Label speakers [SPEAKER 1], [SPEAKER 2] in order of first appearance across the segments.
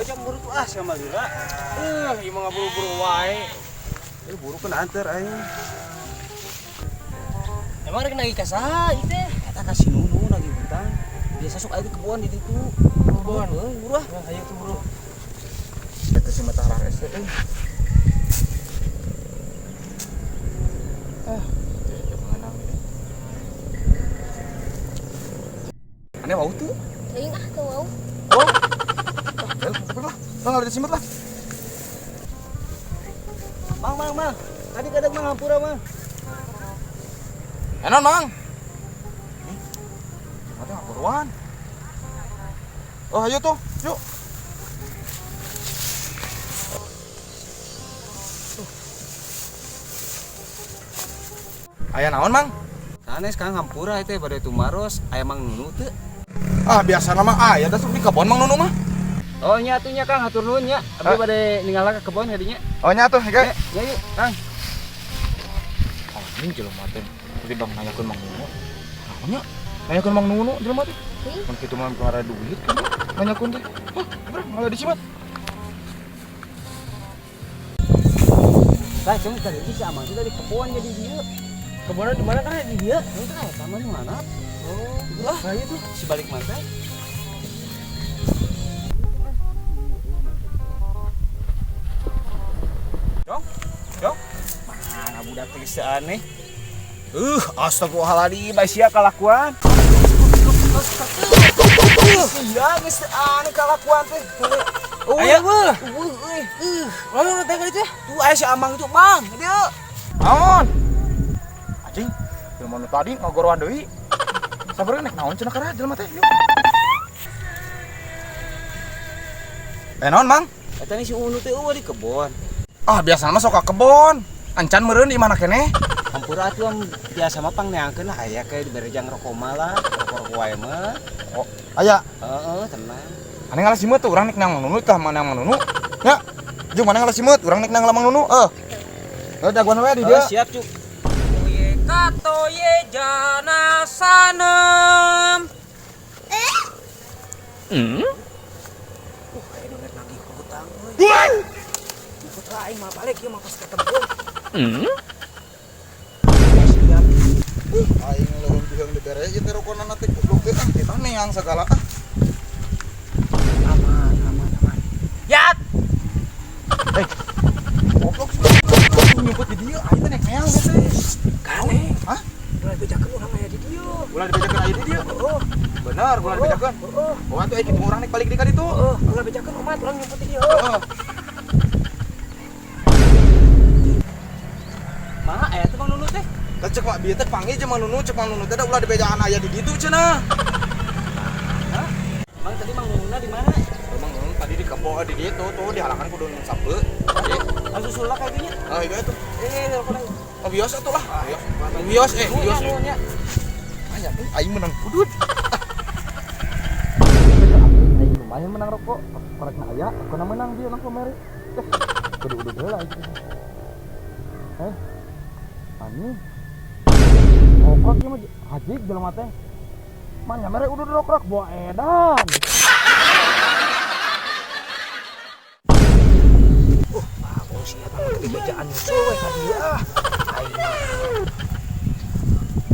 [SPEAKER 1] Aja buru tuh sama Lira.
[SPEAKER 2] Ieu mah buru-buru wae.
[SPEAKER 1] Buru kan antar aing.
[SPEAKER 2] Emang rek nagih ka saha ieu teh?
[SPEAKER 1] Eta ka si Nunu lagi hutang. Biasa sok aya di kebon di ditu.
[SPEAKER 2] Kebon.
[SPEAKER 1] Heuh, buru ah.
[SPEAKER 2] Ayo tuh buru.
[SPEAKER 1] Eta si Matahari SE. Aneh mau tuh.
[SPEAKER 3] Teuing ah teu wau.
[SPEAKER 1] Oh. Lah, enggak ada simut lah. Mang. Tadi kadang mang hampura, Mang. Enon, Mang. Mati ngapuruan. Oh, ayo tuh, yuk. Aya naon, Mang? Sanes Kang hampura itu pada tumaros, aya Mang Nunu teu. Ah, biasa nama aya da sok di kebon Mang Nunu mah.
[SPEAKER 2] Oh nya atuh nya Kang hatur nuhun nya. Abi bade ninggalna ka kebon hadinya.
[SPEAKER 1] Oh nya tuh, hege.
[SPEAKER 2] Ya yuk Kang.
[SPEAKER 1] Oh, ini jelema teh. Tadi Bang nanyakeun Mang Nunu. Naonnya? Nanyakeun Mang Nunu jelema teh. Mun kitu mah pengarah duit kan. Nanyakeun teh. Hah, bener malah disimat.
[SPEAKER 2] Lah cuma tadi si Amang teh dari kebon jadi dia. Kebonnya di mana kan di dia?
[SPEAKER 1] Itu kan taman mana?
[SPEAKER 2] Oh,
[SPEAKER 1] Lah, kayak itu si balik mantai. Jong. Mana budak teh aneh. Astagfirullahaladzim, sia kalakuan. Iya, geus aneh kalakuan teh.
[SPEAKER 2] Aya mah.
[SPEAKER 1] Lalu teh teh. Tuh aya si Amang itu, Mang. Dia. Naon? Anjing, jelema nu tadi ngagoroan deui. Sabar nek naon cenah kara jelema teh. Naon, Mang?
[SPEAKER 2] Eta ni si Unu teh eueuh di kebon.
[SPEAKER 1] Ah, biasana mah sok ka kebon. Ancan meureun di mana keneh?
[SPEAKER 2] Hampura atuh biasa mah pangneangkeun lah aya kayak di berejang rokok mah rokok wae mah.
[SPEAKER 1] Oh, aya.
[SPEAKER 2] Heeh, tenang.
[SPEAKER 1] Ane ngalah simut tuh urang nek nang Mang Nunu tah mana Mang Nunu. Nya. Jeung mana ngalah simut urang nek nang Mang Nunu. Jagoan we di dia.
[SPEAKER 2] Siap, Cuk. Ye kato ye jana sanem.
[SPEAKER 1] Kayak donet lagi hutang euy. Putra aing mah balik ieu mah pas ka kebon. Siap. Aing leureum diheung di bere ieu teh rokonan teh goblok teh ah kita neang segala ah. Aman.
[SPEAKER 2] Yat.
[SPEAKER 1] Goblok nyumput di dieu aing teh nek neang teh.
[SPEAKER 2] Kane.
[SPEAKER 1] Hah?
[SPEAKER 2] Ulah bejakeun urang aya di dieu.
[SPEAKER 1] Ulah dibejakeun aya di dieu. Heeh. Bener, ulah dibejakeun. Heeh. Oh, atuh kitu urang nek balik di ka ditu.
[SPEAKER 2] Heeh, ulah bejakeun umat urang nyumput di dieu.
[SPEAKER 1] Heeh.
[SPEAKER 2] Mah aya teh Mang Nunu teh.
[SPEAKER 1] Cek mak bieu teh panggil jeung Mang Nunu, cek Mang Nunu teh da ulah dibejaan aya di ditu cenah.
[SPEAKER 2] Hah? Mang tadi Mang Nununa di mana?
[SPEAKER 1] Mang Nunu tadi di kebon di ditu tuh dihalangan kudu sape.
[SPEAKER 2] Langsung sulak kayak gini.
[SPEAKER 1] Ah, iya tuh.
[SPEAKER 2] Telepon aja.
[SPEAKER 1] Oh, bios atuh lah. Bios. Bios.
[SPEAKER 2] Nuhunnya.
[SPEAKER 1] Aya teh aing menang kudut.
[SPEAKER 2] Aing lumayan menang rokok. Korek na aya, aku na menang dia langsung mere. Kudu heula itu. Anjing. Rokok ieu mah hajig jelema teh. Manya mere udah rokok bawa edan. Bagus ya banget di bejaan nyusul we ka dieu ah. Aing.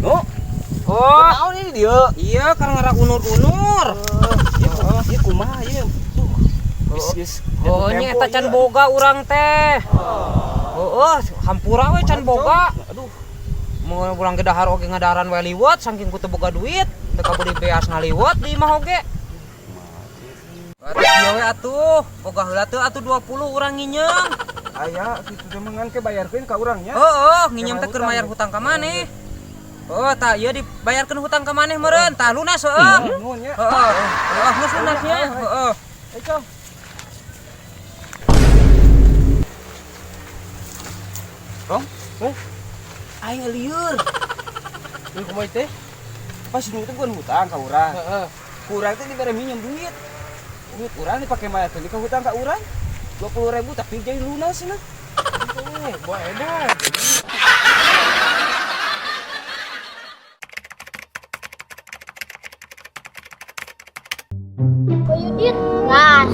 [SPEAKER 2] No. Oh, naon ini dia? Iya, kan ngarak unur-unur. Ieu kumaha ieu? Geus.
[SPEAKER 4] Oh, nya eta can boga urang teh. Heeh, hampura we can boga.
[SPEAKER 2] Aduh.
[SPEAKER 4] Mau urang ge dahar oge ngadaran we liwat saking ku teu boga duit. Teu kabudi beas ngaliwat di imah oge. Ieu we atuh, boga heula teu atuh 20 urang nginyeum.
[SPEAKER 2] Aya kitu teh mengan ke bayarkeun ka urangnya.
[SPEAKER 4] Heeh, nginyeum teh keur mayar hutang ka maneh. Oh, tah ieu dibayarkeun hutang ka maneh meureun, tah lunas heueuh.
[SPEAKER 2] Nuhun nya.
[SPEAKER 4] Heeh. Heeh, geus lunas nya. Heeh.
[SPEAKER 2] Ayo.
[SPEAKER 1] Dong.
[SPEAKER 2] Aing lieur. Ini kumaha teh? Pas dulu teh bukan hutang ka urang. Heeh. Urang teh dibere minjem duit. Duit urang dipake mayarkeun ka hutang ka urang. 20.000 tapi jadi lunas cenah. Bawa edan.
[SPEAKER 3] Ko Yudit gas.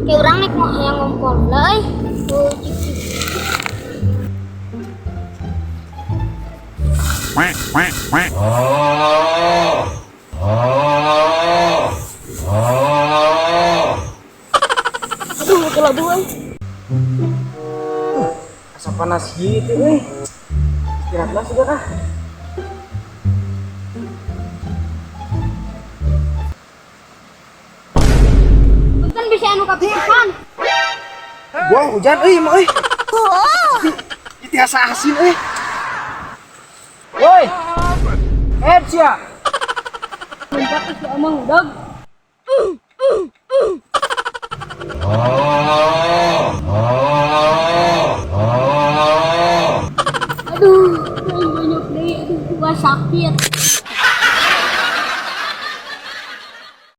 [SPEAKER 3] Ke orang nek mau yang ngompol lah. Aduh, kalau dua.
[SPEAKER 2] Asa panas gitu istirahatlah sudah kah.
[SPEAKER 3] Bukan bisa anu kapisan.
[SPEAKER 2] Gua hujan mah Itiasa asin Woi. Cia.
[SPEAKER 3] Tempat itu omong dog. Aduh, banyak deh, aduh gua sakit.